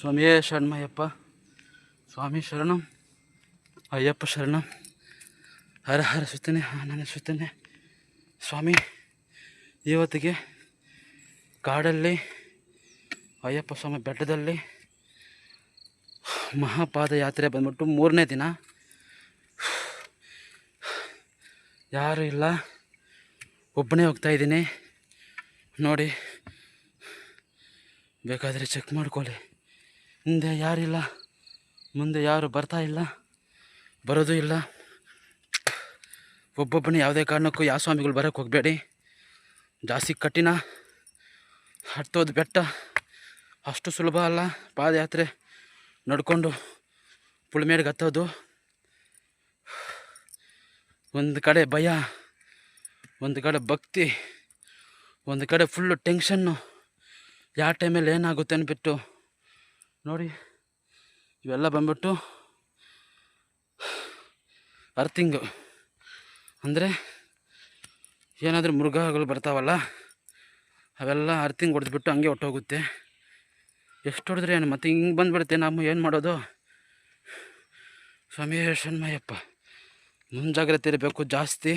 ಸ್ವಾಮಿಯೇ ಶರಣಮಯ್ಯಪ್ಪ, ಸ್ವಾಮಿ ಶರಣಂ, ಅಯ್ಯಪ್ಪ ಶರಣಂ, ಹರ ಹರ ಸುತ್ತನೆ ಆನಂದ ಸುತ್ತನೆ. ಸ್ವಾಮಿ, ಇವತ್ತಿಗೆ ಕಾಡಲ್ಲಿ ಅಯ್ಯಪ್ಪ ಸ್ವಾಮಿ ಬೆಟ್ಟದಲ್ಲಿ ಮಹಾಪಾದಯಾತ್ರೆ ಬಂದ್ಬಿಟ್ಟು 3ನೇ ದಿನ. ಯಾರೂ ಇಲ್ಲ, ಒಬ್ಬನೇ ಹೋಗ್ತಾಯಿದ್ದೀನಿ. ನೋಡಿ, ಬೇಕಾದರೆ ಚೆಕ್ ಮಾಡ್ಕೊಳ್ಳಿ. ಹಿಂದೆ ಯಾರಿಲ್ಲ, ಮುಂದೆ ಯಾರು ಬರ್ತಾ ಇಲ್ಲ, ಬರೋದು ಇಲ್ಲ. ಒಬ್ಬೊಬ್ಬನೇ ಯಾವುದೇ ಕಾರಣಕ್ಕೂ ಯಾವ ಸ್ವಾಮಿಗಳು ಬರೋಕ್ಕೆ ಹೋಗಬೇಡಿ. ಜಾಸ್ತಿ ಕಠಿಣ. ಹತ್ತೋದು ಬೆಟ್ಟ ಅಷ್ಟು ಸುಲಭ ಅಲ್ಲ. ಪಾದಯಾತ್ರೆ ನಡ್ಕೊಂಡು ಪುಳ್ಮೇಡ್ಗೆ ಹತ್ತೋದು. ಒಂದು ಕಡೆ ಭಯ, ಒಂದು ಕಡೆ ಭಕ್ತಿ, ಒಂದು ಕಡೆ ಫುಲ್ಲು ಟೆನ್ಷನ್ನು. ಯಾವ ಟೈಮಲ್ಲಿ ಏನಾಗುತ್ತೆ ಅಂದ್ಬಿಟ್ಟು ನೋಡಿ. ಇವೆಲ್ಲ ಬಂದ್ಬಿಟ್ಟು ಅರ್ಥಿಂಗು ಅಂದರೆ ಏನಾದರೂ ಮೃಗಗಳು ಬರ್ತಾವಲ್ಲ, ಅವೆಲ್ಲ ಅರ್ಥಿಂಗ್ ಹೊಡೆದ್ಬಿಟ್ಟು ಹಂಗೆ ಹೊಟ್ಟೋಗುತ್ತೆ. ಎಷ್ಟು ಹೊಡೆದ್ರೆ ಏನು, ಮತ್ತು ಹಿಂಗೆ ಬಂದುಬಿಡುತ್ತೆ. ನಾವು ಏನು ಮಾಡೋದು? ಸ್ವಾಮಿ ಶರಣಮಯ್ಯಪ್ಪ, ಮುಂಜಾಗ್ರತೆ ಇರಬೇಕು ಜಾಸ್ತಿ.